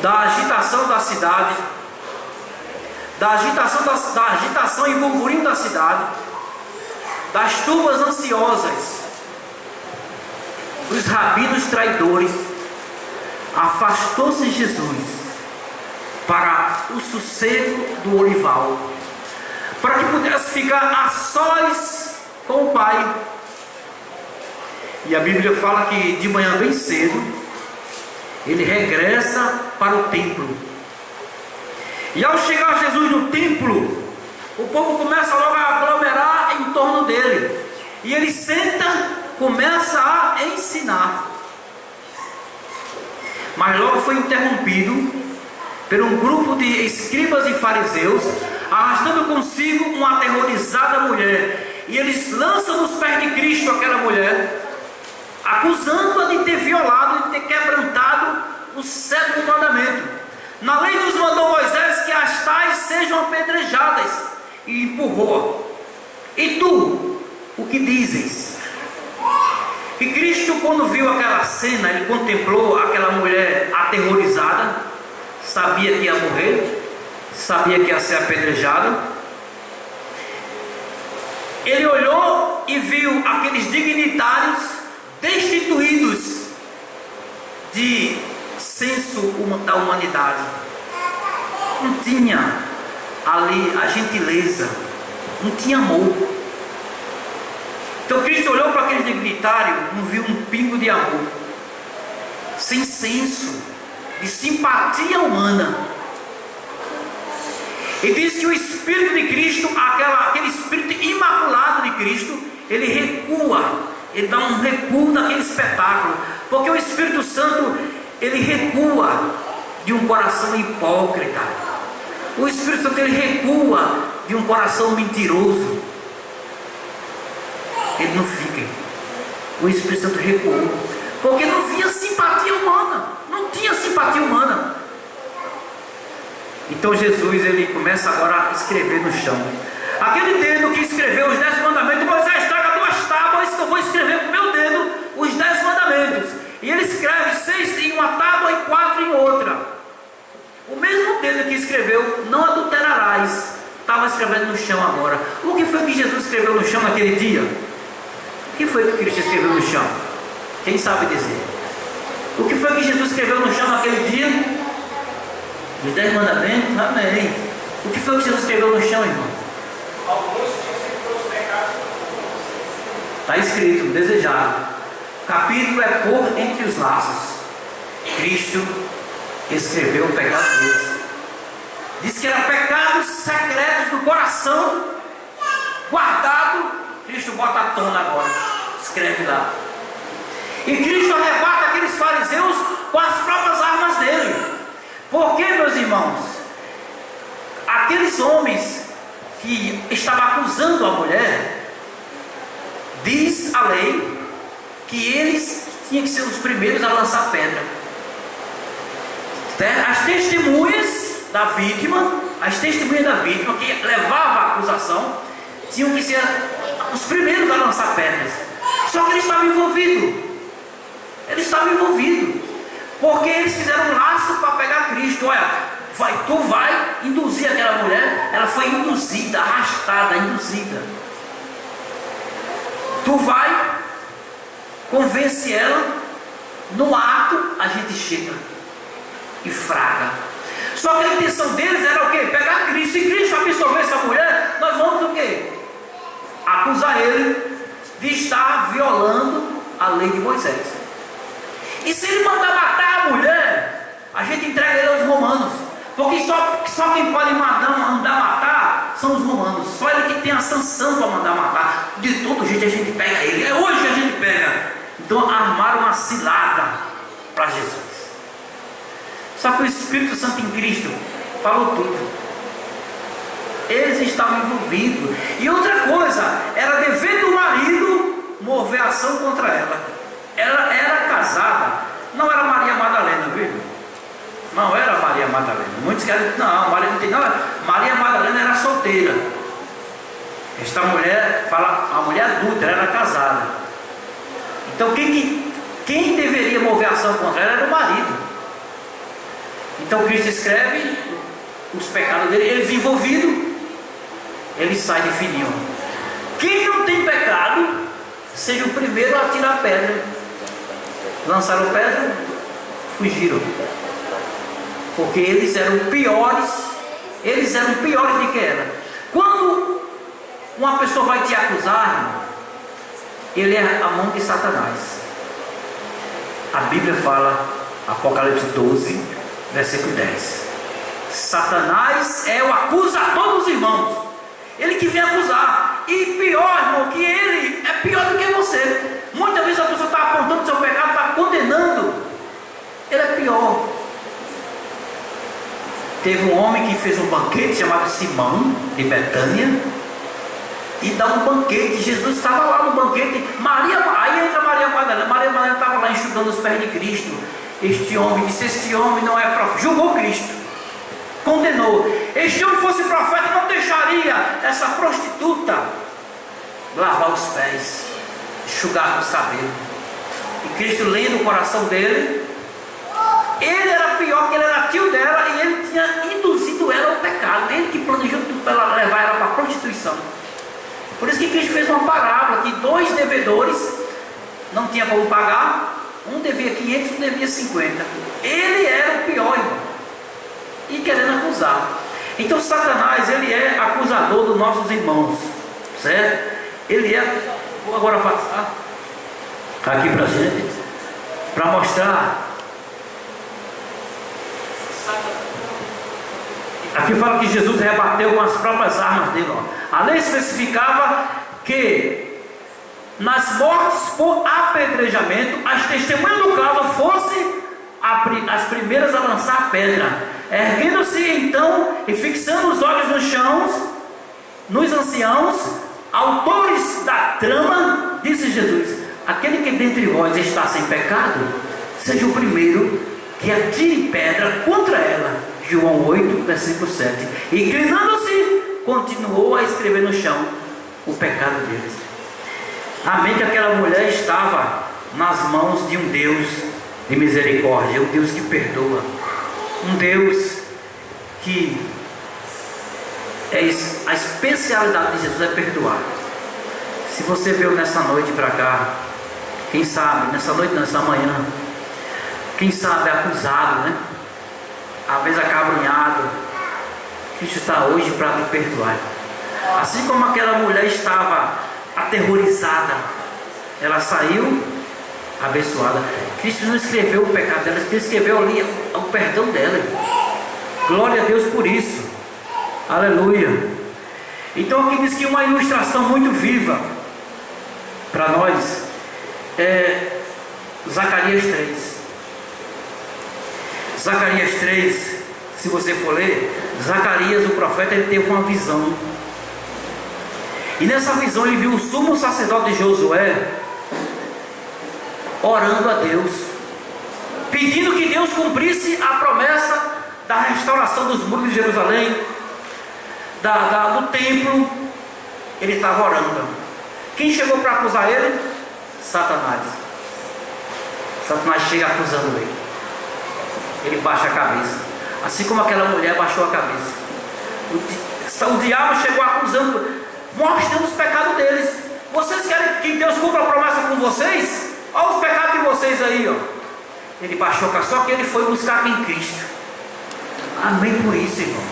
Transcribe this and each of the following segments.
da agitação da cidade, da agitação e burburinho da cidade, das turbas ansiosas, dos rabinos traidores, afastou-se Jesus para o sossego do olival, para que pudesse ficar a sós com o Pai. E a Bíblia fala que de manhã bem cedo ele regressa para o templo. E ao chegar Jesus no templo, o povo começa logo a aglomerar em torno dele. E ele senta, começa a ensinar. Mas logo foi interrompido por um grupo de escribas e fariseus, arrastando consigo uma aterrorizada mulher. E eles lançam nos pés de Cristo aquela mulher, acusando-a de ter violado, de ter quebrantado o 7º mandamento. Na lei nos mandou Moisés que as tais sejam apedrejadas, e empurrou-a. E tu, o que dizes? E Cristo, quando viu aquela cena, ele contemplou aquela mulher aterrorizada, sabia que ia morrer, sabia que ia ser apedrejada. Ele olhou e viu aqueles dignitários destituídos de senso da humanidade. Não tinha ali a gentileza, não tinha amor. Então Cristo olhou para aquele dignitário, não viu um pingo de amor, sem senso de simpatia humana. E diz que o Espírito de Cristo, aquele Espírito imaculado de Cristo, ele recua, ele dá um recuo daquele espetáculo, porque o Espírito Santo, ele recua de um coração hipócrita. O Espírito Santo, ele recua de um coração mentiroso. Ele não fica. O Espírito Santo recuou, porque não via simpatia humana, não tinha simpatia humana. Então Jesus, ele começa agora a escrever no chão. Aquele dedo que escreveu os 10 mandamentos, Moisés, traga 2 tábuas que eu vou escrever com o meu dedo os 10 mandamentos. E ele escreve 6 em uma tábua e 4 em outra. O mesmo dedo que escreveu, não adulterarás, estava escrevendo no chão agora. O que foi que Jesus escreveu no chão naquele dia? O que foi que Cristo escreveu no chão? Quem sabe dizer? O que foi que Jesus escreveu no chão naquele dia? Os 10 mandamentos? Amém. O que foi que Jesus escreveu no chão, irmão? Alguns dizem que os pecados. Está escrito, desejado. O capítulo é por entre os laços. Cristo escreveu o pecado deles. Diz que eram pecados secretos do coração, guardado. Cristo bota à tona agora, escreve lá. E Cristo arrebata aqueles fariseus com as próprias armas dele. Porque, meus irmãos, aqueles homens que estavam acusando a mulher, diz a lei que eles tinham que ser os primeiros a lançar pedra. As testemunhas da vítima, que levava a acusação, tinham que ser os primeiros a lançar pedras. Só que ele estava envolvido. Porque eles fizeram um laço para pegar Cristo. Olha, tu vai induzir aquela mulher. Ela foi induzida, arrastada, induzida. Tu vai, convence ela. No ato, a gente chega e fraga. Só que a intenção deles era o quê? Pegar Cristo. Se Cristo absolvesse essa mulher, nós vamos o quê? Acusar ele de estar violando a lei de Moisés. E se ele mandar matar a mulher, a gente entrega ele aos romanos. Porque só quem pode mandar matar são os romanos. Só ele que tem a sanção para mandar matar. De todo jeito a gente pega ele. É hoje que a gente pega. Então armaram uma cilada para Jesus. Só que o Espírito Santo em Cristo falou tudo. Eles estavam envolvidos. E outra coisa, era dever do marido mover ação contra ela. Ela era casada, não era Maria Madalena, viu? Não era Maria Madalena. Muitos querem dizer, não, Maria não tem nada. Maria Madalena era solteira. Esta mulher fala, a mulher adulta, ela era casada. Então quem deveria mover ação contra ela era o marido. Então Cristo escreve os pecados dele, ele desenvolvido, ele sai de fininho. Quem não tem pecado, seja o primeiro a tirar a pedra. Lançaram pedra, fugiram, porque eles eram piores do que ela. Quando uma pessoa vai te acusar, ele é a mão de Satanás. A Bíblia fala, Apocalipse 12, versículo 10. Satanás é o acusador dos irmãos. Ele que vem acusar. E pior, irmão, que ele é pior do que você. Muitas vezes a pessoa está apontando o seu pecado, está condenando. Ele é pior. Teve um homem que fez um banquete chamado Simão, de Betânia, e dá um banquete. Jesus estava lá no banquete. Aí entra Maria Madalena. Maria Madalena estava lá enxugando os pés de Cristo. Este homem não é profeta. Julgou Cristo, condenou. Este homem fosse profeta, não deixaria essa prostituta lavar os pés, enxugar os cabelos. E Cristo, lendo o coração dele, ele era pior, que ele era tio dela, e ele tinha induzido ela ao pecado. Ele que planejou tudo para ela levar ela para a prostituição. Por isso que Cristo fez uma parábola que 2 devedores não tinha como pagar. Um devia 500, um devia 50. Ele era o pior, irmão, e querendo acusar. Então Satanás, ele é acusador dos nossos irmãos, certo? Ele é. Vou agora passar aqui pra gente, para mostrar. Aqui fala que Jesus rebateu com as próprias armas dele, ó. A lei especificava que nas mortes por apedrejamento, as testemunhas do caso fossem as primeiras a lançar a pedra. Erguendo-se então e fixando os olhos no chão, nos anciãos, autores da trama, disse Jesus: aquele que dentre vós está sem pecado, seja o primeiro que atire pedra contra ela. João 8, versículo 7. E inclinando-se, continuou a escrever no chão o pecado deles. Amém, que aquela mulher estava nas mãos de um Deus de misericórdia, um Deus que perdoa, um Deus que a especialidade de Jesus é perdoar. Se você veio nessa noite para cá, quem sabe, nessa noite, nessa manhã, quem sabe acusado, né? Às vezes acabrunhado, Cristo está hoje para te perdoar. Assim como aquela mulher estava aterrorizada, ela saiu abençoada. Cristo não escreveu o pecado dela, Cristo escreveu ali o perdão dela. Glória a Deus por isso. Aleluia. Então aqui diz que uma ilustração muito viva para nós é Zacarias 3. Zacarias 3, se você for ler, Zacarias, o profeta, ele teve uma visão. E nessa visão ele viu o sumo sacerdote Josué orando a Deus, pedindo que Deus cumprisse a promessa da restauração dos muros de Jerusalém, do templo. Ele estava orando. Quem chegou para acusar ele? Satanás. Satanás chega acusando ele. Ele baixa a cabeça, assim como aquela mulher baixou a cabeça. O diabo chegou acusando, mostrando os pecados deles. Vocês querem que Deus cumpra a promessa com vocês? Olha os pecados de vocês aí, ó. Ele baixou a cabeça, só que ele foi buscar em Cristo. Amém por isso, irmão.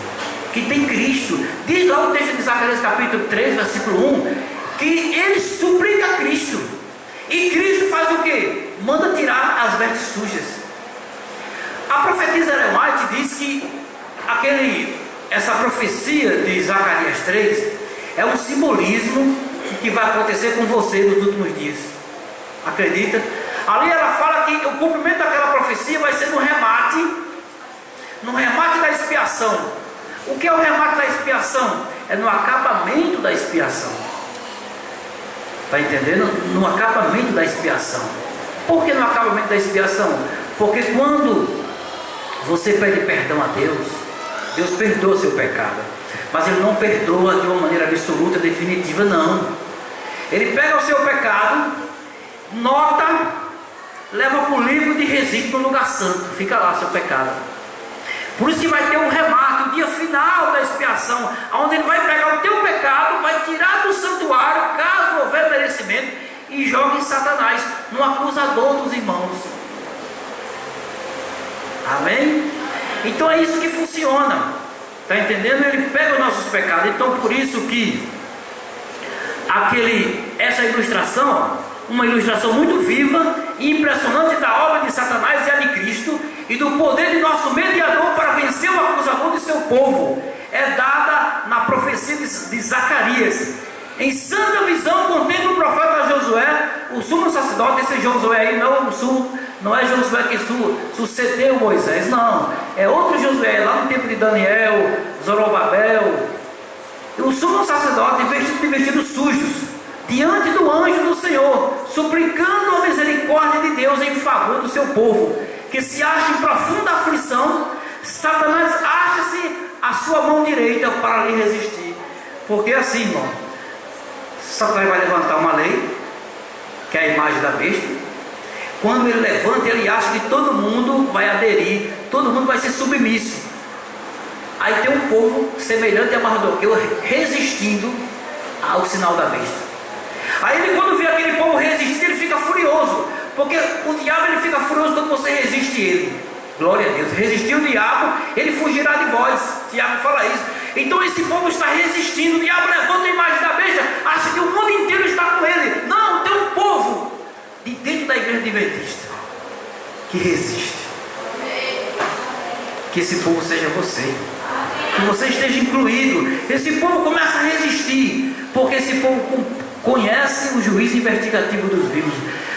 Que tem Cristo. Diz lá o texto de Zacarias capítulo 3, versículo 1, que ele suplica a Cristo. E Cristo faz o quê? Manda tirar as vestes sujas. A profetisa Ellen White diz que essa profecia de Zacarias 3 é um simbolismo que vai acontecer com você nos últimos dias. Acredita? Ali ela fala que o cumprimento daquela profecia vai ser no remate da expiação. O que é o remate da expiação? É no acabamento da expiação. Está entendendo? No acabamento da expiação. Por que no acabamento da expiação? Porque quando você pede perdão a Deus, Deus perdoa seu pecado, mas Ele não perdoa de uma maneira absoluta, definitiva, não. Ele pega o seu pecado, nota, leva para o livro de resíduo no lugar santo, fica lá seu pecado. Por isso que vai ter um remate, o dia final da expiação, onde ele vai pegar o teu pecado, vai tirar do santuário, caso houver merecimento, e joga em Satanás, no acusador dos irmãos. Amém? Então é isso que funciona. Está entendendo? Ele pega os nossos pecados. Então por isso que essa ilustração, uma ilustração muito viva e impressionante da obra de Satanás e a de Cristo, e do poder de nosso mediador para vencer o acusador de seu povo, é dada na profecia de Zacarias. Em santa visão contempla o profeta Josué, o sumo sacerdote. Esse Josué aí não é Josué que sucedeu Moisés, não, é outro Josué, lá no tempo de Daniel, Zorobabel. O sumo sacerdote vestido de vestidos sujos, diante do anjo do Senhor, suplicando a misericórdia de Deus em favor do seu povo, que se acha em profunda aflição. Satanás acha-se a sua mão direita para lhe resistir. Porque assim, irmão, Satanás vai levantar uma lei, que é a imagem da besta. Quando ele levanta, ele acha que todo mundo vai aderir, todo mundo vai ser submisso. Aí tem um povo semelhante a Mardoqueu resistindo ao sinal da besta. Aí ele, quando vê aquele povo resistindo, ele fica furioso, porque o diabo, ele fica furioso quando você resiste ele. Glória a Deus. Resistir o diabo, ele fugirá de vós. Tiago fala isso. Então esse povo está resistindo. O diabo levanta a imagem da besta, acha que o mundo inteiro está com ele. Não, tem um povo de dentro da igreja adventista que resiste. Que esse povo seja você, que você esteja incluído. Esse povo começa a resistir, porque esse povo conhece o juízo investigativo dos vivos.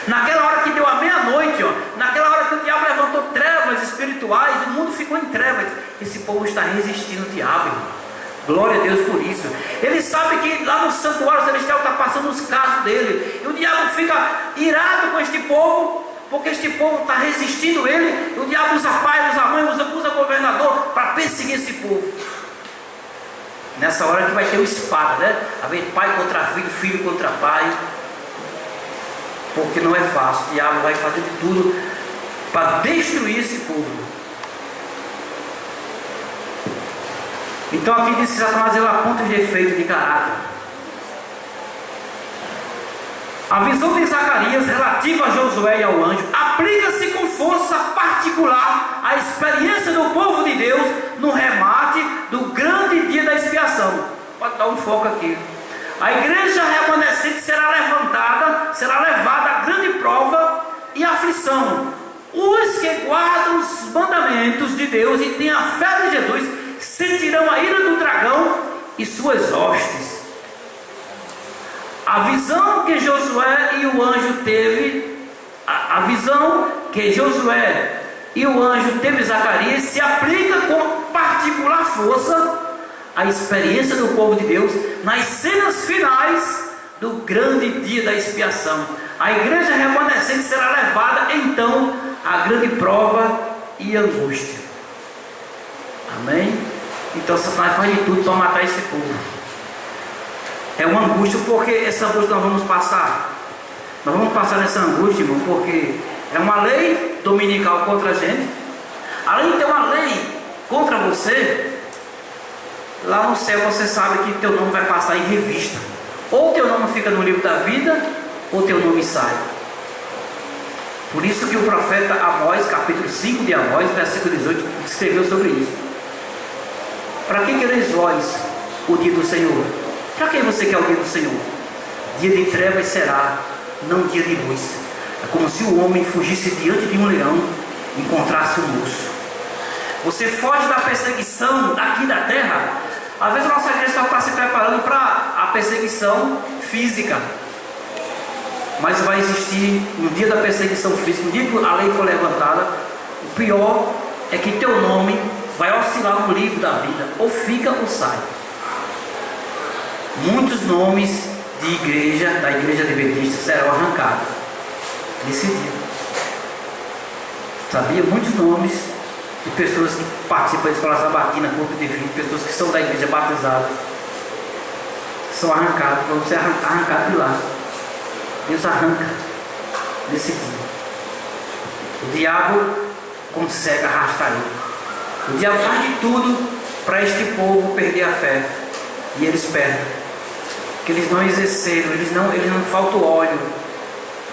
Naquela hora que deu a meia-noite, naquela hora que o diabo levantou trevas espirituais, o mundo ficou em trevas. Esse povo está resistindo ao diabo, irmão. Glória a Deus por isso. Ele sabe que lá no santuário celestial está passando os casos dele, e o diabo fica irado com este povo, porque este povo está resistindo ele. O diabo usa pai, usa mãe, usa governador para perseguir esse povo. Nessa hora que vai ter uma espada, né? A ver, pai contra filho, filho contra pai. Porque não é fácil. O diabo vai fazer de tudo para destruir esse povo. Então aqui diz que Satanás ele aponta os defeitos de caráter. A visão de Zacarias relativa a Josué e ao anjo aplica-se com força particular à experiência do povo de Deus no remate do grande dia da expiação. Pode dar um foco aqui. A igreja remanescente será levada à grande prova e aflição. Os que guardam os mandamentos de Deus e têm a fé de Jesus sentirão a ira do dragão e suas hostes. A visão que Josué e o anjo teve, a visão que Josué e o anjo teve Zacarias se aplica com particular força à experiência do povo de Deus nas cenas finais do grande dia da expiação. A igreja remanescente será levada então à grande prova e angústia. Amém? Então Satanás faz de tudo para matar esse povo. É uma angústia, porque essa angústia nós vamos passar. Nós vamos passar nessa angústia, irmão, porque é uma lei dominical contra a gente. Além de ter uma lei contra você, lá no céu você sabe que teu nome vai passar em revista. Ou teu nome fica no livro da vida, ou teu nome sai. Por isso que o profeta Amós, capítulo 5 de Amós, versículo 18, escreveu sobre isso. Para que quereis vós o dia do Senhor? Para quem você quer o dia do Senhor? Dia de trevas será, não dia de luz. É como se o homem fugisse diante de um leão e encontrasse um urso. Você foge da perseguição daqui da terra. Às vezes a nossa igreja só está se preparando para a perseguição física. Mas vai existir um dia da perseguição física, um dia que a lei for levantada. O pior é que teu nome vai oscilar no livro da vida, ou fica ou sai. Muitos nomes de igreja, da igreja adventista, serão arrancados nesse dia. Sabia? Muitos nomes de pessoas que participam da escola sabatina, corpo de vida, pessoas que são da igreja batizadas, são arrancados, vão ser arrancados de lá. Deus arranca nesse dia. O diabo consegue arrastar ele. O diabo faz de tudo para este povo perder a fé. E eles perdem. Porque eles não exerceram, eles não falta o óleo.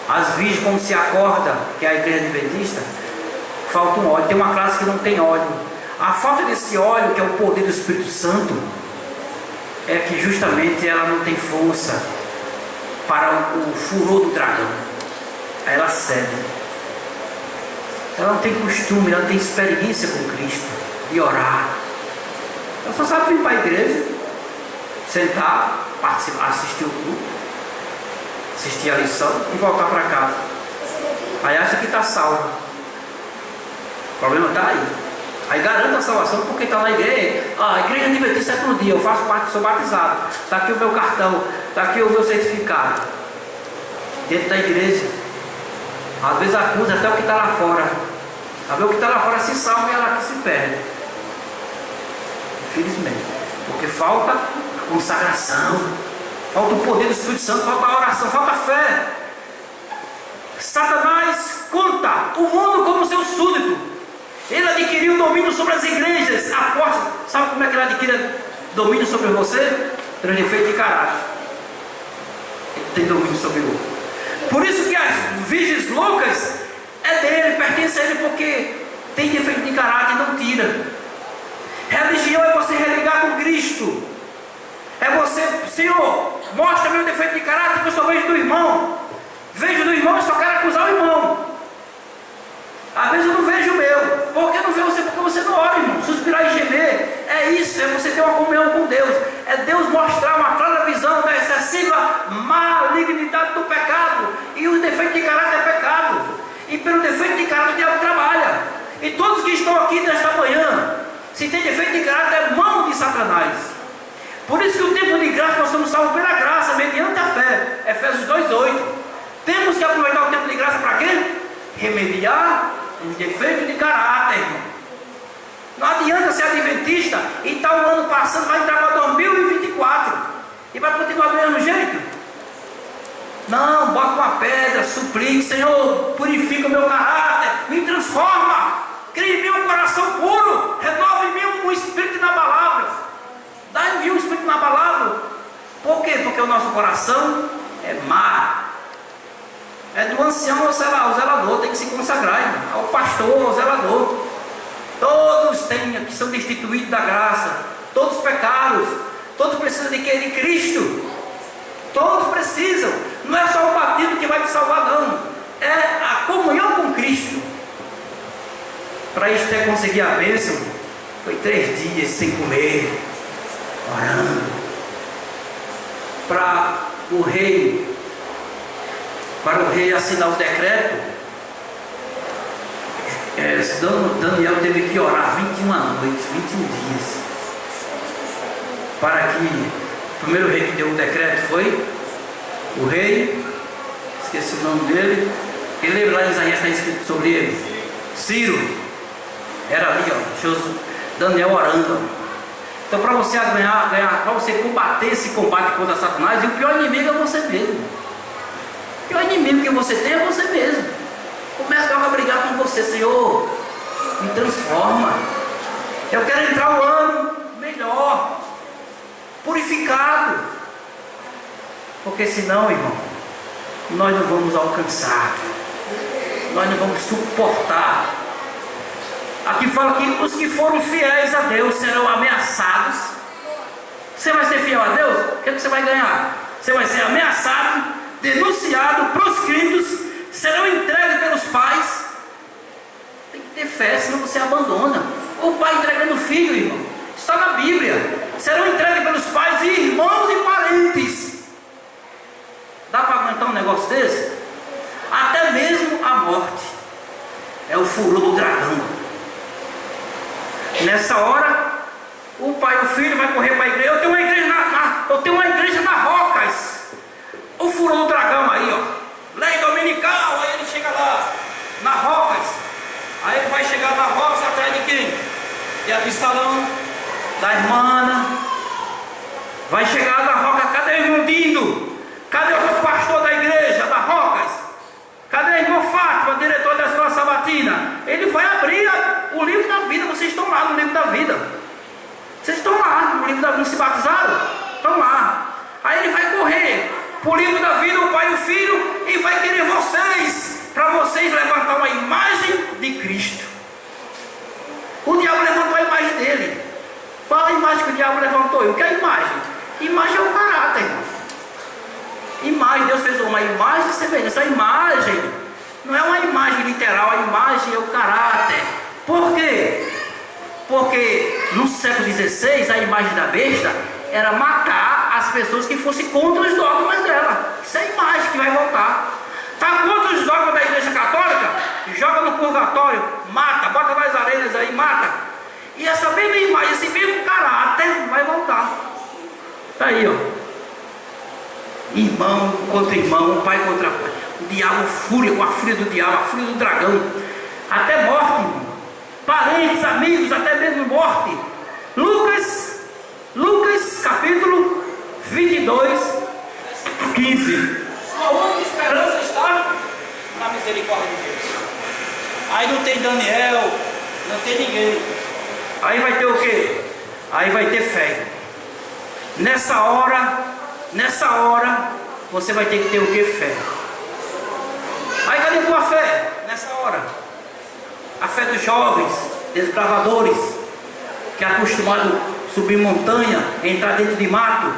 As virgens, quando se acorda, que é a igreja adventista, falta um óleo. Tem uma classe que não tem óleo. A falta desse óleo, que é o poder do Espírito Santo, é que justamente ela não tem força para o furor do dragão. Aí ela cede. Ela não tem costume, ela não tem experiência com Cristo de orar. Ela só sabe vir para a igreja, sentar, participar, assistir o culto, assistir a lição e voltar para casa. Aí acha que está salvo. O problema está aí. Aí garanta a salvação porque está na igreja. A igreja adventista é todo dia, eu faço parte, sou batizado. Está aqui o meu cartão, está aqui o meu certificado. Dentro da igreja. Às vezes acusa até o que está lá fora. A ver o que está lá fora se salva e ela que se perde. Infelizmente. Porque falta a consagração, falta o poder do Espírito Santo, falta a oração, falta a fé. Satanás conta o mundo como seu súdito. Ele adquiriu domínio sobre as igrejas. Aposta. Sabe como é que ele adquire domínio sobre você? Pelo defeito de caráter. Ele tem domínio sobre o outro. Por isso que as virgens loucas é dele, pertence a ele, porque tem defeito de caráter e não tira. Religião é você religar com Cristo. É você, Senhor, mostra meu defeito de caráter que eu só vejo do irmão. Vejo do irmão e só quero acusar o irmão. Às vezes eu não vejo o meu. Por que não vê você? Porque você não ora, irmão. Suspirar e gemer. É isso, é você ter uma comunhão com Deus. É Deus mostrar uma clara visão da excessiva malignidade do pecado. E o defeito de caráter é pecado. E pelo defeito de caráter o diabo trabalha. E todos que estão aqui nesta manhã, se tem defeito de caráter, é mão de Satanás. Por isso que o tempo de graça nós somos salvos pela graça, mediante a fé. Efésios 2:8. Temos que aproveitar o tempo de graça para quê? Remediar os defeitos de caráter, irmão. Não adianta ser adventista e estar o ano passando, vai entrar para 2024 e vai continuar do mesmo jeito. Não, bota uma pedra, suplique, Senhor, purifica o meu caráter, me transforma, cria em mim um coração puro, renova em mim um espírito inabalável, dá em mim um espírito inabalável. Por quê? Porque o nosso coração é má. É do ancião ao zelador, tem que se consagrar, irmão. Ao pastor, ao zelador. Todos têm, que são destituídos da graça. Todos pecados. Todos precisam de quê? De Cristo. Todos precisam. Não é só o batismo que vai te salvar, não. É a comunhão com Cristo. Para Esther conseguir a bênção, foi 3 dias sem comer, orando. Para o rei assinar o decreto, Daniel teve que orar 21 noites, 21 dias, para que o primeiro rei que deu o decreto foi o rei, esqueci o nome dele, ele lembra lá em Isaías, está escrito sobre ele, Ciro. Era ali, ó, Daniel orando. Então, para você ganhar, para você combater esse combate contra Satanás, e o pior inimigo é você mesmo. O pior inimigo que você tem é você mesmo. Começa a brigar com você, Senhor, me transforma. Eu quero entrar um ano melhor, purificado. Porque senão, irmão, nós não vamos alcançar, nós não vamos suportar. Aqui fala que os que foram fiéis a Deus serão ameaçados. Você vai ser fiel a Deus? O que você vai ganhar? Você vai ser ameaçado, denunciado, proscritos, serão entregues pelos pais. Tem que ter fé, senão você abandona. O pai entregando o filho, irmão, está na Bíblia. Serão entregues pelos pais e irmãos e parentes. Dá para aguentar um negócio desse? Até mesmo a morte é o furor do dragão. Nessa hora, o pai e o filho vai correr para a igreja. Eu tenho uma igreja na Rocas. O furor do dragão aí, ó, lei dominical. Aí ele chega lá na Rocas. Aí ele vai chegar na Rocas atrás de quem? De Absalão, da irmã. Vai chegar na Rocas. Cadê o irmão Dindo? Cadê o pastor da igreja da Rocas? Cadê a irmã Fátima, diretor da escola sabatina? Ele vai abrir o livro da vida. Vocês estão lá no livro foi. O que é imagem? Imagem é o caráter, irmão. Imagem, Deus fez uma imagem e semelhança. A imagem não é uma imagem literal, a imagem é o caráter. Por quê? Porque no século XVI a imagem da besta era matar as pessoas que fossem contra os dogmas dela. Isso é a imagem que vai voltar. Está contra os dogmas da Igreja Católica? Joga no purgatório, mata, bota nas arenas aí, mata. E essa mesma imagem, esse mesmo caráter vai voltar. Está aí, ó. Irmão contra irmão, pai contra pai. O diabo, fúria, com a fúria do diabo, a fúria do dragão. Até morte, irmão. Parentes, amigos, até mesmo morte. Lucas capítulo 22, 15. Sua única esperança está na misericórdia de Deus. Aí não tem Daniel, não tem ninguém. Aí vai ter o quê? Aí vai ter fé. Nessa hora, você vai ter que ter o que? Fé. Aí cadê a tua fé? Nessa hora. A fé dos jovens, desbravadores, que é acostumado a subir montanha, entrar dentro de mato.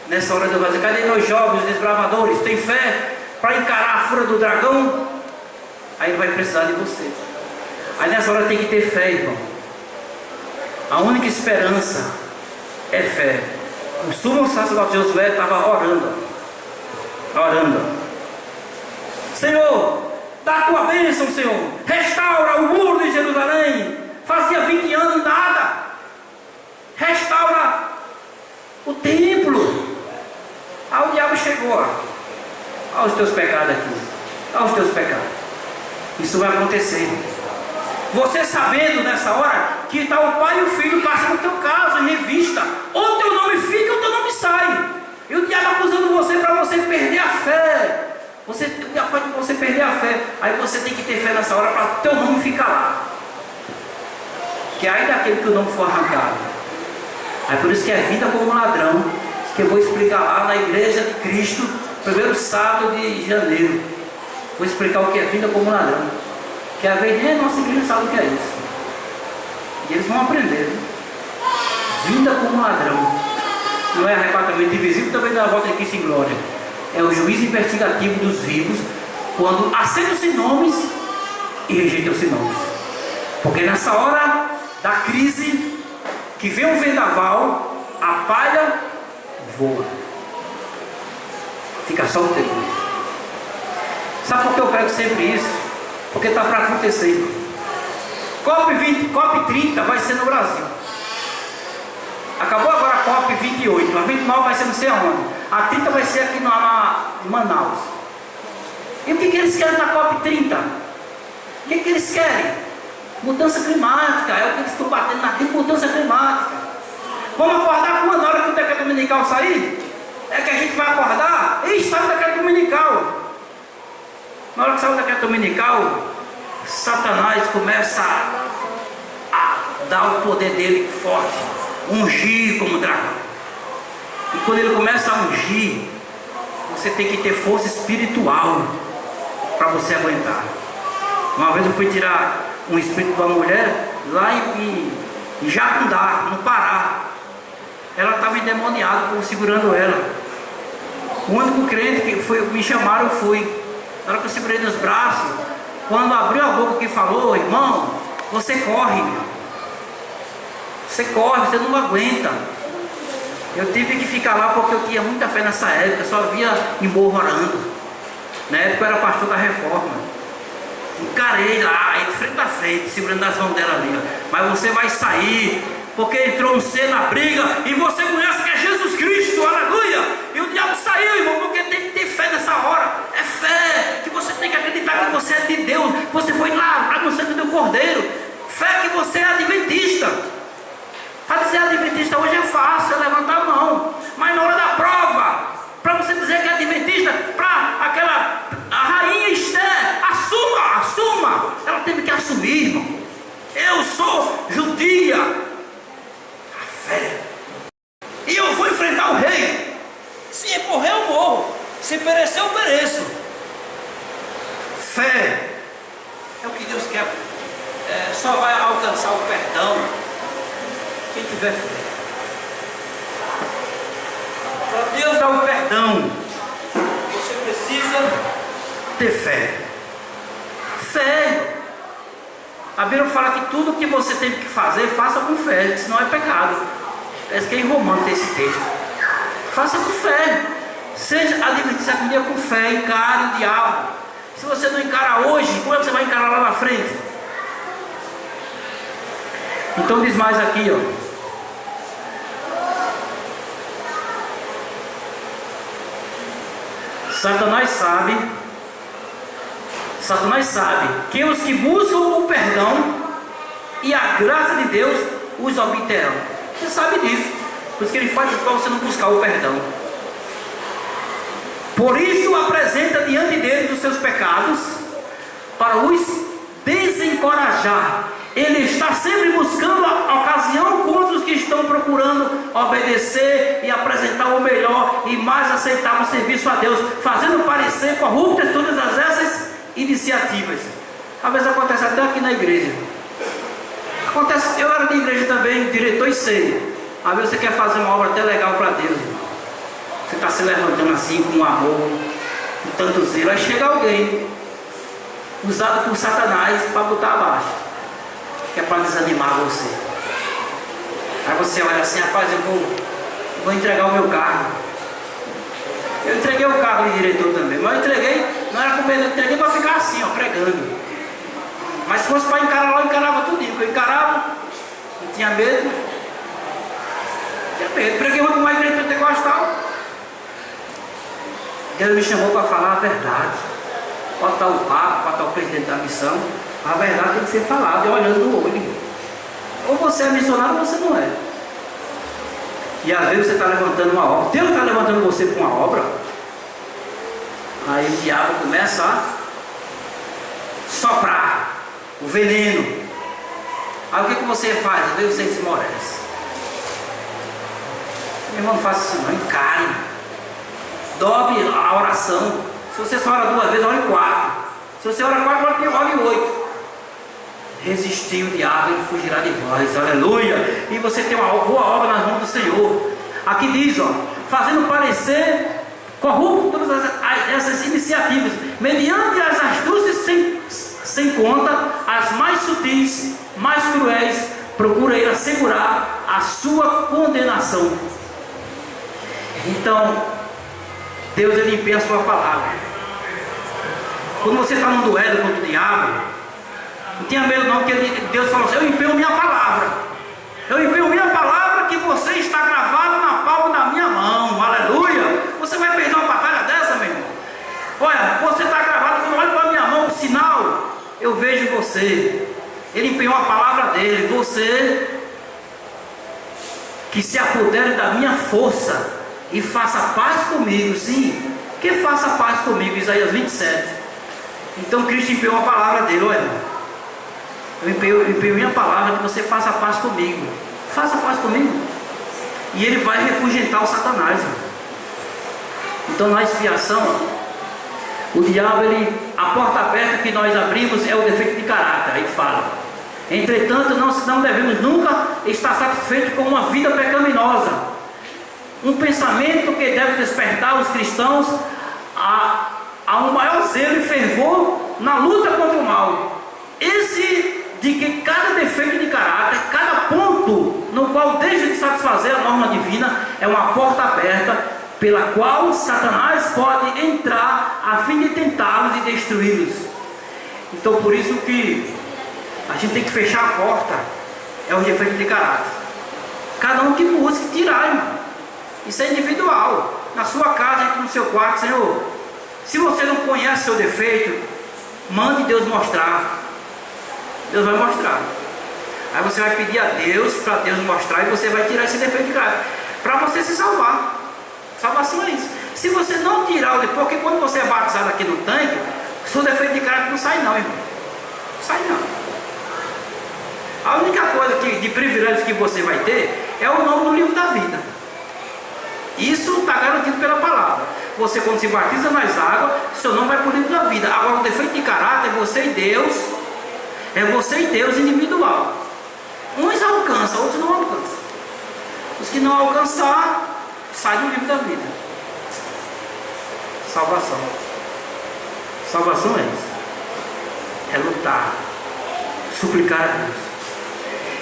Nessa hora Deus vai dizer, cadê meus jovens desbravadores? Tem fé para encarar a fúria do dragão? Aí ele vai precisar de você. Aí nessa hora tem que ter fé, irmão. A única esperança é fé. O sumo sacerdote Josué estava orando. Senhor, dá a tua bênção, Senhor. Restaura o muro de Jerusalém. Fazia 20 anos nada. Restaura o templo. Aí o diabo chegou, ó. Olha os teus pecados aqui. Olha os teus pecados. Isso vai acontecer. Você sabendo nessa hora que está o pai e o filho passando o teu caso em revista. Ou teu nome fica ou teu nome sai. E o diabo acusando você para você perder a fé. Você perder a fé. Aí você tem que ter fé nessa hora para teu nome ficar lá. Que aí daquele que o nome for arrancado. Aí por isso que é vida como ladrão. Que eu vou explicar lá na igreja de Cristo. Primeiro sábado de janeiro. Vou explicar o que é vida como ladrão. Que a vez nem a nossa igreja sabe o que é isso. E eles vão aprender. Né? Vinda como ladrão. Não é arrebatamento invisível, também não é a volta de Cristo em glória. É o juízo investigativo dos vivos, quando aceitam-se nomes e rejeitam-se nomes. Porque nessa hora da crise, que vem um vendaval, a palha voa. Fica só o trigo. Sabe por que eu prego sempre isso? Porque está para acontecer. COP 30 vai ser no Brasil. Acabou agora a COP 28. A 29 vai ser não sei aonde. A 30 vai ser aqui em Manaus. E o que eles querem na COP 30? O que eles querem? Mudança climática. É o que eles estão batendo na mudança climática. Vamos acordar com na hora que o decreto dominical sair? É que a gente vai acordar? E sai o decreto dominical. Na hora que sai o decreto dominical, Satanás começa a dar o poder dele forte, ungir como dragão. E quando ele começa a ungir, você tem que ter força espiritual para você aguentar. Uma vez eu fui tirar um espírito de uma mulher lá em Jacundá, no Pará. Ela estava endemoniada, segurando ela. O único crente que me chamaram, eu fui. Na hora que eu segurei nos braços, quando abriu a boca que falou, irmão, você corre. Você corre, você não aguenta. Eu tive que ficar lá porque eu tinha muita fé nessa época, só via em morro orando. Na época eu era pastor da Reforma. Encarei lá, de frente a frente, segurando as mãos dela ali. Mas você vai sair, porque entrou um ser na briga e você conhece que é Jesus Cristo, aleluia. E o diabo saiu, irmão, porque tem que ter fé nessa hora. É fé, que você tem que acreditar que você é de Deus. Você foi lavrado no sangue do Cordeiro. Fé que você é adventista. Para dizer adventista hoje é fácil, é levantar a mão. Mas na hora da prova, para você dizer que é adventista, para a rainha Esther, assuma. Ela teve que assumir, irmão. Eu sou judia. A fé. E eu vou enfrentar o rei. Se morrer eu morro. Se perecer eu pereço. Fé é o que Deus quer. Só vai alcançar o perdão quem tiver fé. perdão, você precisa ter fé. Fé. A Bíblia fala que tudo que você tem que fazer, faça com fé, senão é pecado. Parece que é em Romanos tem esse texto. Faça com fé. Seja advertido um dia com fé, encare o diabo. Se você não encara hoje, como é que você vai encarar lá na frente? Então diz mais aqui, ó. Satanás sabe que os que buscam o perdão e a graça de Deus os obterão. Você sabe disso. Por isso que ele faz para você não buscar o perdão. Por isso apresenta diante deles os seus pecados para os desencorajar. Ele está sempre buscando a ocasião contra os que estão procurando obedecer e apresentar o melhor e mais aceitável serviço a Deus, fazendo parecer corruptas todas essas iniciativas. Às vezes acontece até aqui na igreja. Acontece, eu era de igreja também, diretor e sei. Às vezes você quer fazer uma obra até legal para Deus. Você está se levantando assim com amor, com tanto zelo. Aí chega alguém usado por Satanás para botar abaixo, que é para desanimar você. Aí você olha assim, rapaz, eu vou entregar o meu carro. Eu entreguei o carro de diretor também, mas eu entreguei, não era com medo, eu entreguei para ficar assim, ó, pregando. Mas se fosse para encarar lá, eu encarava tudinho. Eu encarava, não tinha medo. Preguei uma igreja pentecostal. Deus me chamou para falar a verdade. Pode estar o Papa, pode estar o presidente da missão. A verdade tem que ser falada, olhando no olho. Ou você é missionário ou você não é. E às vezes você está levantando uma obra. Deus está levantando você para uma obra. Aí o diabo começa a soprar o veneno. Aí o que você faz? Às vezes você esmorece. Meu irmão, não faça isso não, encare. Dobre a oração. Se você só ora 2 vezes, ore 4. Se você ora 4, ore 8. Resistir o diabo, ele fugirá de vós, aleluia. E você tem uma boa obra nas mãos do Senhor. Aqui diz, ó, fazendo parecer corrupto todas essas iniciativas, mediante as astúcias sem conta, as mais sutis, mais cruéis, procura ele assegurar a sua condenação. Então, Deus ele empenha a sua palavra. Quando você está num duelo contra o diabo, não tenha medo não, porque Deus falou assim, eu empenho minha palavra. Eu empenho minha palavra que você está gravado na palma da minha mão. Aleluia. Você vai perder uma batalha dessa, meu irmão? Olha, você está gravado, quando olha para a minha mão, o sinal, eu vejo você. Ele empenhou a palavra dele. Você que se apodere da minha força e faça paz comigo, sim. Que faça paz comigo, Isaías 27. Então Cristo empenhou a palavra dele, olha. Eu empenho minha palavra que você faça paz comigo. Faça paz comigo. E ele vai refugentar o Satanás. Então na expiação, o diabo, a porta aberta que nós abrimos é o defeito de caráter. Aí fala: entretanto, não devemos nunca estar satisfeitos com uma vida pecaminosa. Um pensamento que deve despertar os cristãos a um maior zelo e fervor na luta contra o mal. Esse de que cada defeito de caráter, cada ponto no qual deixa de satisfazer a norma divina, é uma porta aberta pela qual Satanás pode entrar a fim de tentá-los e destruí-los. Então por isso que a gente tem que fechar a porta, é o defeito de caráter. Cada um que busque tirar, irmão. Isso é individual. Na sua casa, no seu quarto, Senhor, se você não conhece seu defeito, mande Deus mostrar. Deus vai mostrar. Aí você vai pedir a Deus, para Deus mostrar, e você vai tirar esse defeito de caráter, para você se salvar. Salvação é isso. Se você não tirar o defeito, porque quando você é batizado aqui no tanque, seu defeito de caráter não sai não, irmão. Não sai não. A única coisa de privilégio que você vai ter é o nome no livro da vida. Isso está garantido pela palavra. Você, quando se batiza nas águas, seu nome vai para o livro da vida. Agora o defeito de caráter é você e Deus. É você e Deus individual. Uns alcançam, outros não alcançam. Os que não alcançar, saem do livro da vida. salvação. Salvação é isso. É lutar, suplicar a Deus.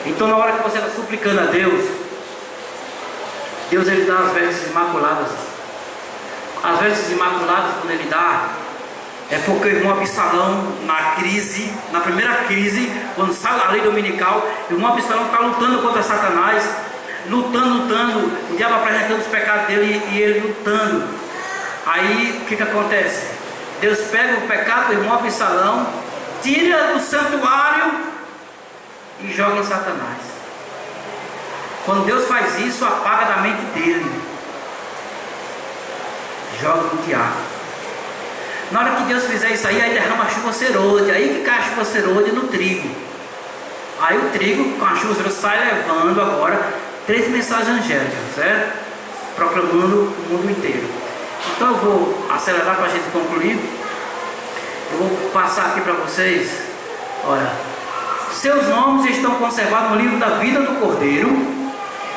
Então na hora que você está suplicando a Deus, Deus ele dá as vestes imaculadas. As vestes imaculadas, quando ele dá, é porque o irmão Absalão, na primeira crise, quando sai da lei dominical, o irmão Absalão está lutando contra Satanás, lutando, o diabo apresentando os pecados dele e ele lutando. Aí o que acontece? Deus pega o pecado do irmão Absalão, tira do santuário e joga em Satanás. Quando Deus faz isso, apaga da mente dele, joga no diabo. Na hora que Deus fizer isso aí derrama a chuva serôdia. Aí que cai a chuva serôdia no trigo. Aí o trigo com a chuva serôdia sai levando agora 3 mensagens angélicas, certo? Proclamando o mundo inteiro. Então eu vou acelerar para a gente concluir. Eu vou passar aqui para vocês. Olha, seus nomes estão conservados no livro da vida do Cordeiro,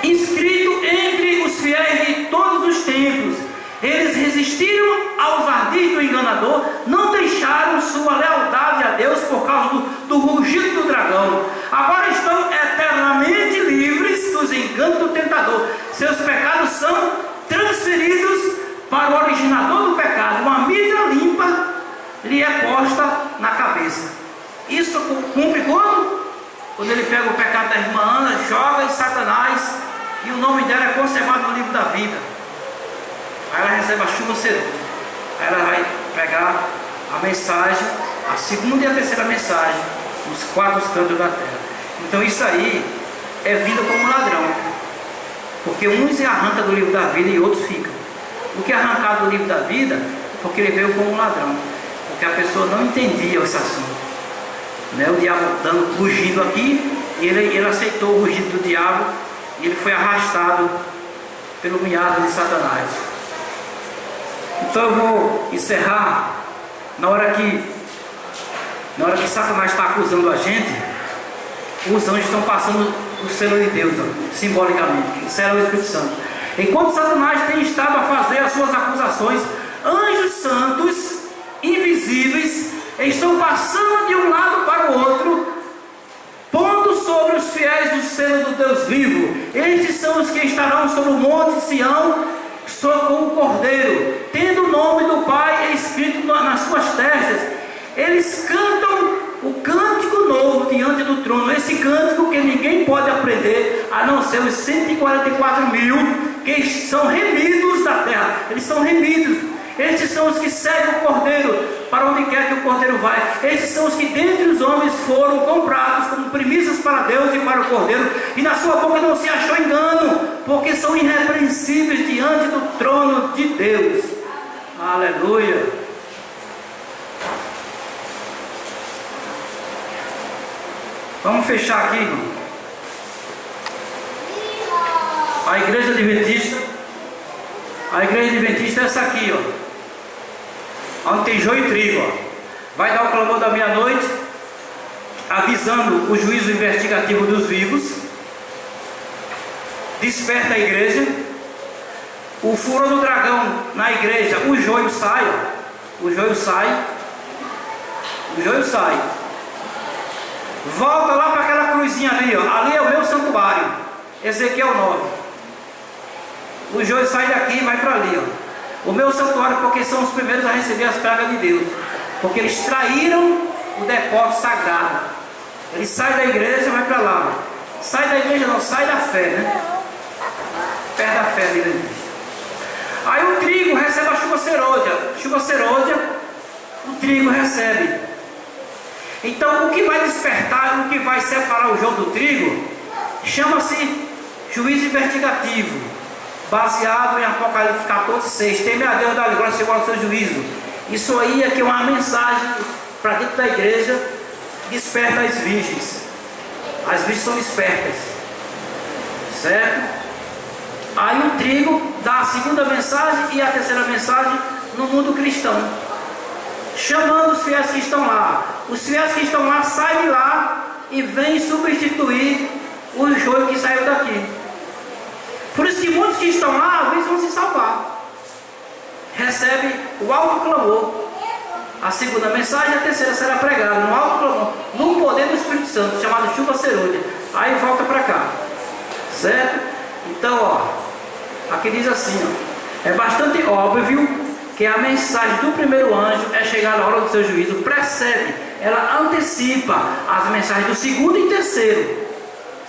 inscrito entre os fiéis de todos os tempos. Eles resistiram aos ardis do enganador, não deixaram sua lealdade a Deus por causa do rugido do dragão. Agora estão eternamente livres dos enganos do tentador. Seus pecados são transferidos para o originador do pecado. Uma mitra limpa lhe é posta na cabeça. Isso cumpre quando? Quando ele pega o pecado da irmã Ana, joga em Satanás e o nome dela é conservado no livro da vida. Aí ela recebe a chuva serôdia. Aí ela vai pegar a mensagem, a segunda e a terceira mensagem, nos 4 cantos da terra. Então isso aí é vida como ladrão. Porque uns arranca do livro da vida e outros ficam. O que é arrancado do livro da vida, porque ele veio como ladrão. Porque a pessoa não entendia esse assunto. Né? O diabo rugindo aqui, e ele aceitou o rugido do diabo, e ele foi arrastado pelo miado de Satanás. Então eu vou encerrar. Na hora que Satanás está acusando a gente, os anjos estão passando o selo de Deus, simbolicamente, que o selo é o Espírito Santo. Enquanto Satanás tem estado a fazer as suas acusações, anjos santos, invisíveis, estão passando de um lado para o outro, pondo sobre os fiéis o selo do Deus vivo. Estes são os que estarão sobre o monte Sião, com o Cordeiro, tendo o nome do Pai escrito nas suas testas. Eles cantam o cântico novo diante do trono. Esse cântico que ninguém pode aprender, a não ser os 144 mil que são remidos da terra. Eles são remidos. Estes são os que seguem o Cordeiro para onde quer que o Cordeiro vai. Estes são os que dentre os homens foram comprados como primícias para Deus e para o Cordeiro, e na sua boca não se achou engano, porque são irrepreensíveis diante do trono de Deus. Aleluia. Vamos fechar aqui, irmão. A igreja adventista é essa aqui, ó. Onde tem joio e trigo, ó. Vai dar o clamor da meia-noite, avisando o juízo investigativo dos vivos. Desperta a igreja. O furor do dragão na igreja, o joio sai, ó. O joio sai. Volta lá para aquela cruzinha ali, ó. Ali é o meu santuário. Ezequiel 9. O joio sai daqui e vai para ali, ó. O meu santuário, porque são os primeiros a receber as pragas de Deus, porque eles traíram o depósito sagrado. Ele sai da igreja e vai para lá. Sai da igreja não, sai da fé, né? Perde a fé dele. Aí o trigo recebe a chuva serôdia, o trigo recebe. Então o que vai despertar, o que vai separar o joio do trigo, chama-se juízo investigativo, baseado em Apocalipse 14:6. Teme a Deus, dá-lhe glória, chegou ao seu juízo. Isso aí é que é uma mensagem para dentro da igreja. Desperta as virgens. As virgens são espertas, certo? Aí o trigo dá a segunda mensagem e a terceira mensagem no mundo cristão, chamando os fiéis que estão lá. Os fiéis que estão lá saem de lá e vêm substituir o joio que saiu daqui. Por isso que muitos que estão lá, às vezes vão se salvar. recebe o alto clamor. A segunda mensagem, a terceira será pregada no alto clamor, no poder do Espírito Santo, chamado chuva serôdia. Aí volta para cá, certo? Então, ó, aqui diz assim, ó, é bastante óbvio que a mensagem do primeiro anjo é chegar na hora do seu juízo, precede, ela antecipa as mensagens do segundo e terceiro,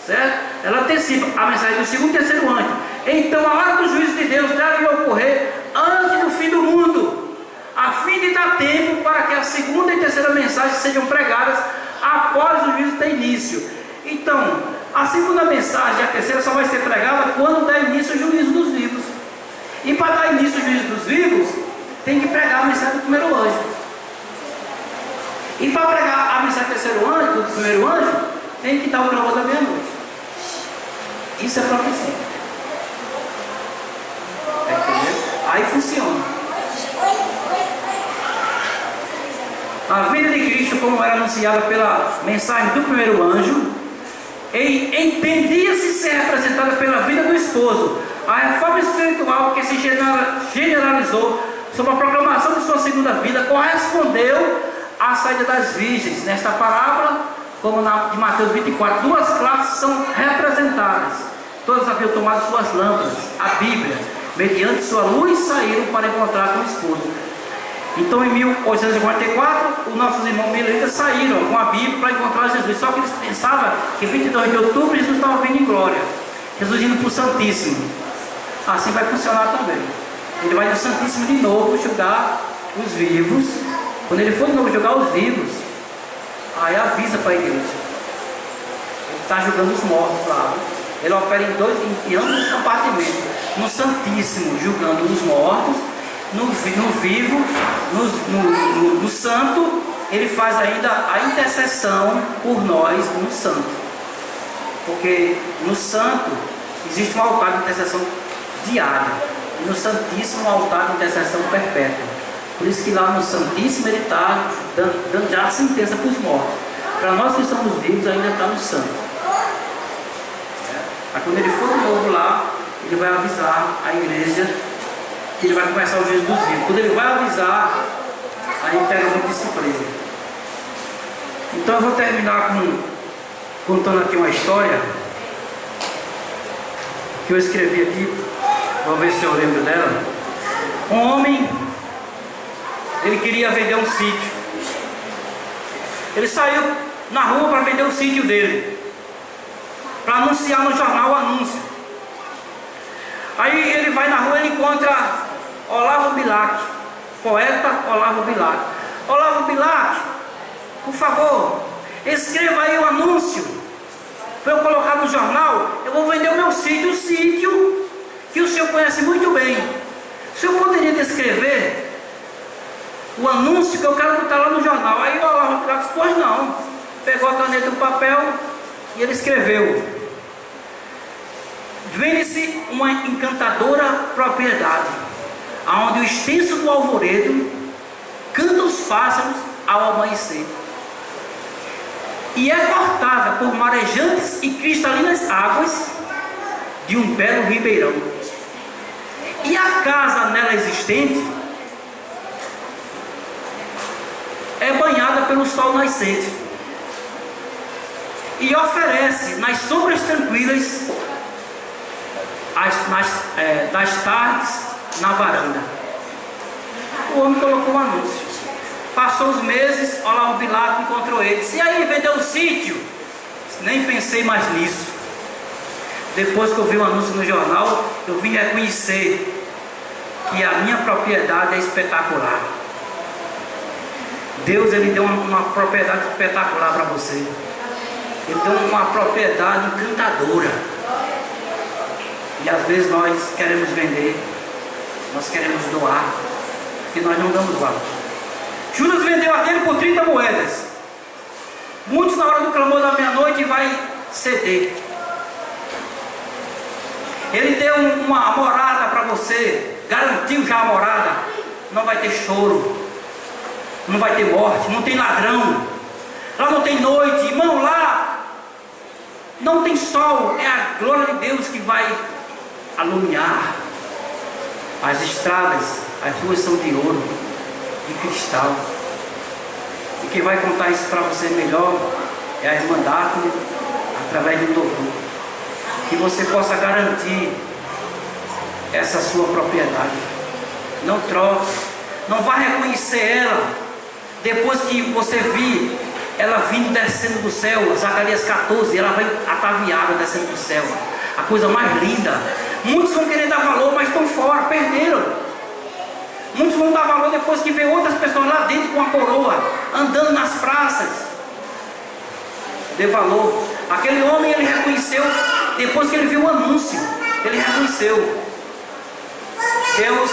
certo? Ela antecipa a mensagem do segundo e terceiro anjo. Então a hora do juízo de Deus deve ocorrer antes do fim do mundo, a fim de dar tempo para que a segunda e terceira mensagem sejam pregadas após o juízo ter início. Então, a segunda mensagem e a terceira só vai ser pregada quando der início o juízo dos vivos. E para dar início ao juízo dos vivos, tem que pregar a mensagem do primeiro anjo. E para pregar a mensagem do terceiro anjo, do primeiro anjo, tem que dar o clamor da meia-noite. Isso é profecia. Entendeu? Aí funciona. A vida de Cristo, como era anunciada pela mensagem do primeiro anjo, entendia-se ser representada pela vida do esposo. A reforma espiritual que se generalizou sobre a proclamação de sua segunda vida correspondeu à saída das virgens. Nesta parábola, como na de Mateus 24, duas classes são representadas. Todas haviam tomado suas lâmpadas, a Bíblia, mediante sua luz saíram para encontrar com o esposo. Então em 1844, os nossos irmãos milenistas saíram com a Bíblia para encontrar Jesus. Só que eles pensavam que 22 de outubro Jesus estava vindo em glória, Jesus indo para o Santíssimo. Assim vai funcionar também. Ele vai no Santíssimo de novo julgar os vivos. Quando ele for de novo julgar os vivos, aí avisa para a igreja. Ele está julgando os mortos lá. Ele opera em ambos os compartimentos. No Santíssimo, julgando os mortos. No vivo, no santo, ele faz ainda a intercessão por nós no santo. Porque no santo existe um altar de intercessão diária. E no Santíssimo um altar de intercessão perpétua. Por isso que lá no Santíssimo ele está dando já a sentença para os mortos. Para nós que somos vivos ainda está no santo. Aí quando ele for de novo lá, ele vai avisar a igreja que ele vai começar o juízo dos vivos. Quando ele vai avisar, aí pega muito de surpresa. Então eu vou terminar contando aqui uma história que eu escrevi aqui. Vou ver se eu lembro dela. Um homem, ele queria vender um sítio. Ele saiu na rua para vender o sítio dele, para anunciar no jornal o anúncio. Aí ele vai na rua e encontra Olavo Bilac, poeta Olavo Bilac. Olavo Bilac, por favor, escreva aí o anúncio para eu colocar no jornal. Eu vou vender o meu sítio, o sítio que o senhor conhece muito bem. O senhor poderia descrever o anúncio que eu quero botar lá no jornal? Aí o Olavo Bilac disse, pois não. Pegou a caneta e o papel e ele escreveu: vende-se uma encantadora propriedade, aonde o extenso do alvoredo canta os pássaros ao amanhecer, e é cortada por marejantes e cristalinas águas de um belo ribeirão, e a casa nela existente é banhada pelo sol nascente, e oferece nas sombras tranquilas das tardes na varanda. O homem colocou um anúncio. Passou os meses, Olavo Bilac encontrou ele. E aí, vendeu o sítio? Nem pensei mais nisso. Depois que eu vi o anúncio no jornal, eu vim reconhecer que a minha propriedade é espetacular. Deus, ele deu uma propriedade espetacular para você. Ele deu uma propriedade encantadora. E às vezes nós queremos vender, nós queremos doar, e nós não damos valor. Judas vendeu a dele por 30 moedas. Muitos na hora do clamor da meia-noite vai ceder. Ele deu uma morada para você, garantiu já a morada. Não vai ter choro, não vai ter morte, não tem ladrão, lá não tem noite, irmão, lá não tem sol, é a glória de Deus que vai alumiar as estradas, As ruas são de ouro, de cristal. E quem vai contar isso para você melhor é a irmã Daphne, através do louvor. Que você possa garantir essa sua propriedade. Não troque, não vá reconhecer ela depois que você vir ela vindo descendo do céu. Zacarias 14, ela vem ataviada descendo do céu, a coisa mais linda. Muitos vão querer dar valor, mas estão fora, perderam. Muitos vão dar valor depois que vê outras pessoas lá dentro com a coroa, andando nas praças. Dê valor. Aquele homem, ele reconheceu, depois que ele viu o anúncio, ele reconheceu. Deus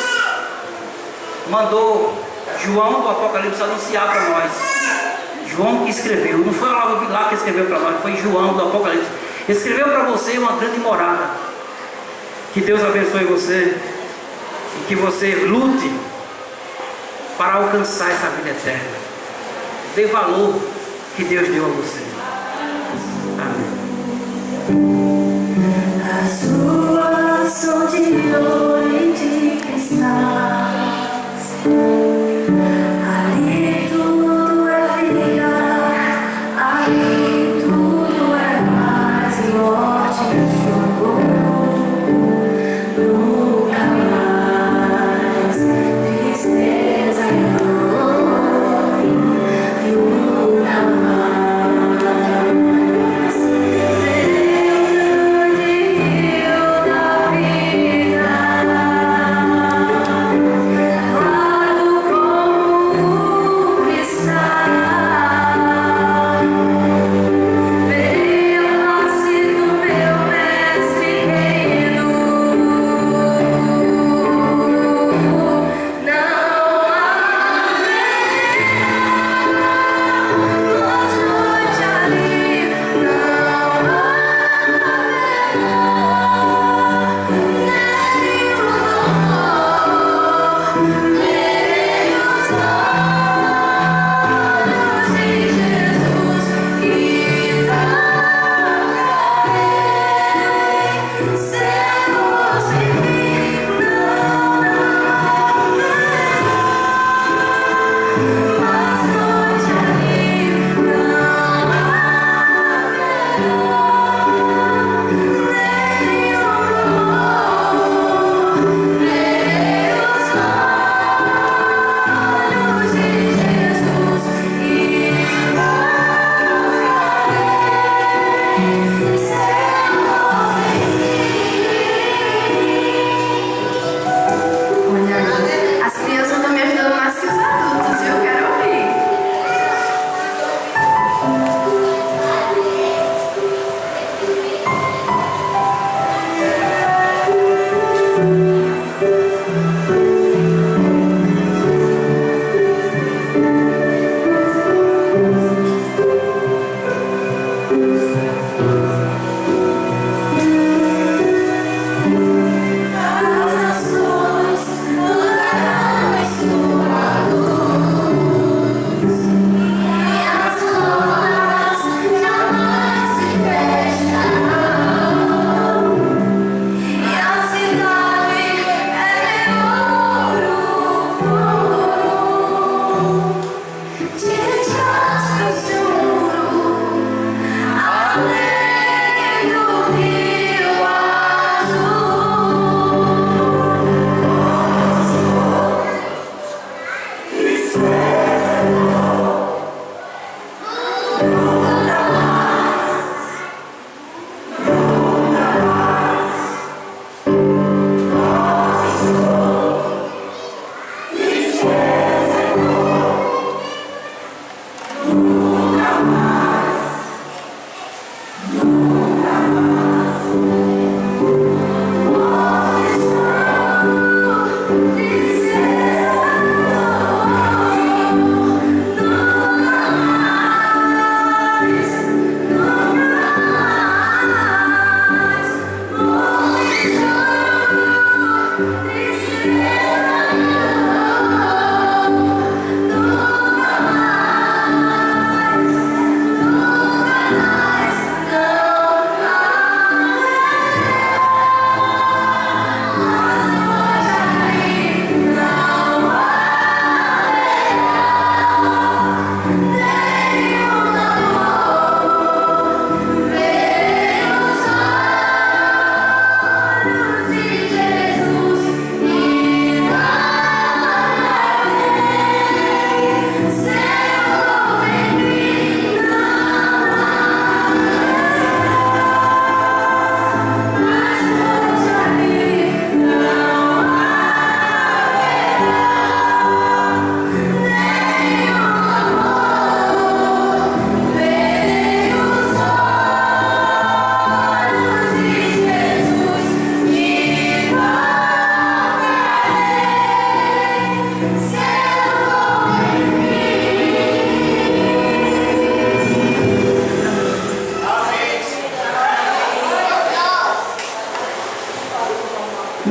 mandou João do Apocalipse anunciar para nós. João que escreveu, não foi lá que escreveu para nós, foi João do Apocalipse. Escreveu para você uma grande morada. Que Deus abençoe você e que você lute para alcançar essa vida eterna. Dê valor que Deus deu a você. Amém. As ruas são de ouro e de cristal. Ali tudo é vida, ali tudo é paz e morte e choro. Nunca mais tristeza e dor. Nunca mais veremos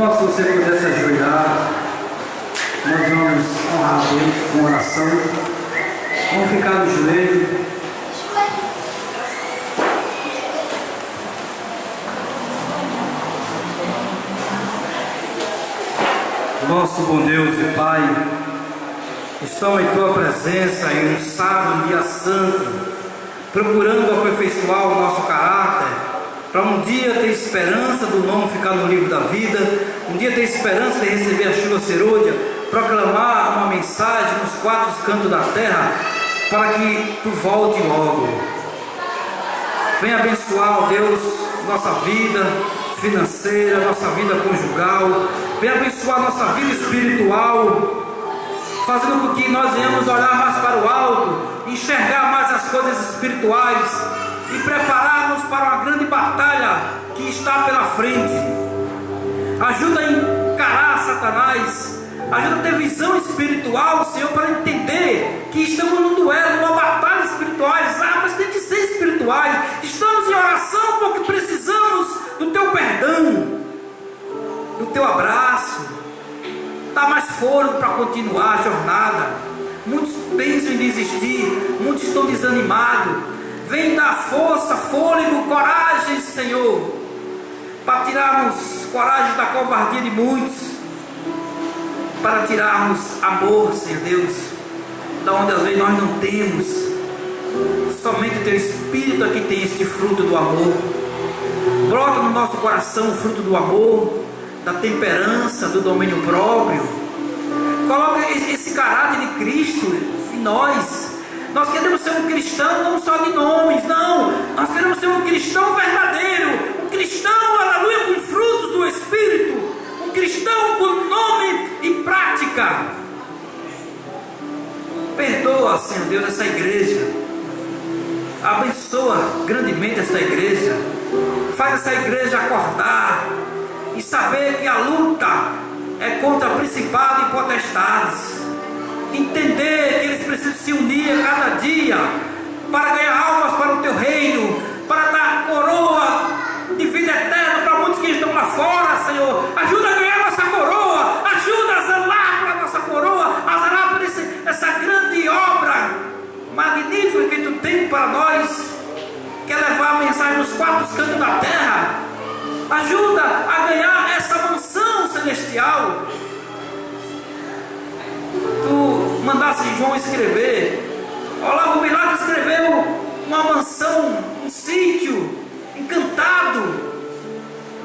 Irmão, se você pudesse ajoelhar, nós vamos honrar a Deus com oração. Vamos ficar no joelho. Nosso bom Deus e Pai, estamos em Tua presença em um sábado, um dia santo, procurando aperfeiçoar o nosso caráter, para um dia ter esperança do nome ficar no livro da vida, um dia ter esperança de receber a chuva serôdia, proclamar uma mensagem nos quatro cantos da terra, para que Tu volte logo. Venha abençoar, ó Deus, nossa vida financeira, nossa vida conjugal, venha abençoar nossa vida espiritual, fazendo com que nós venhamos olhar mais para o alto, enxergar mais as coisas espirituais e preparar-nos para uma grande batalha que está pela frente. Ajuda a encarar Satanás, ajuda a ter visão espiritual, Senhor, para entender que estamos num duelo, numa batalha espirituais, mas tem que ser espirituais. Estamos em oração porque precisamos do Teu perdão, do Teu abraço, dá mais fôlego para continuar a jornada. Muitos pensam em desistir, muitos estão desanimados. Vem dar força, fôlego, coragem, Senhor, para tirarmos coragem da covardia de muitos, para tirarmos amor, Senhor Deus, da onde às vezes nós não temos. Somente o Teu Espírito aqui tem este fruto do amor. Brota no nosso coração o fruto do amor, da temperança, do domínio próprio. Coloca esse caráter de Cristo em nós. Nós queremos ser um cristão não só de nomes, não. Nós queremos ser um cristão verdadeiro, um cristão, aleluia, com frutos do Espírito, um cristão com nome e prática. Perdoa, Senhor Deus, essa igreja. Abençoa grandemente esta igreja. Faz essa igreja acordar e saber que a luta é contra principados e potestades. Entender que eles precisam se unir a cada dia para ganhar almas para o Teu reino, para dar coroa de vida eterna para muitos que estão lá fora, Senhor. Ajuda a ganhar nossa coroa, ajuda a zelar pela nossa coroa, a zelar por essa grande obra magnífica que Tu tem para nós, que é levar a mensagem nos quatro cantos da terra. Ajuda a ganhar essa mansão celestial. Tu mandasse João escrever, Olavo Bilac escreveu uma mansão, um sítio encantado,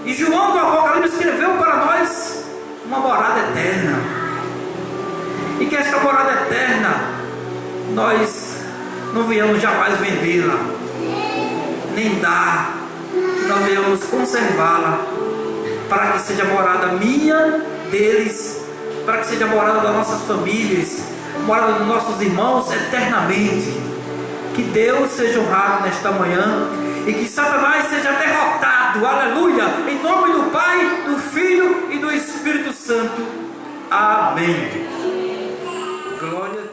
e João do Apocalipse escreveu para nós uma morada eterna. E que esta morada eterna nós não venhamos jamais vendê-la, nem dar, que nós venhamos conservá-la, para que seja morada minha, deles, para que seja morada das nossas famílias, morada dos nossos irmãos eternamente. Que Deus seja honrado nesta manhã e que Satanás seja derrotado, aleluia, em nome do Pai, do Filho e do Espírito Santo. Amém. Glória a Deus.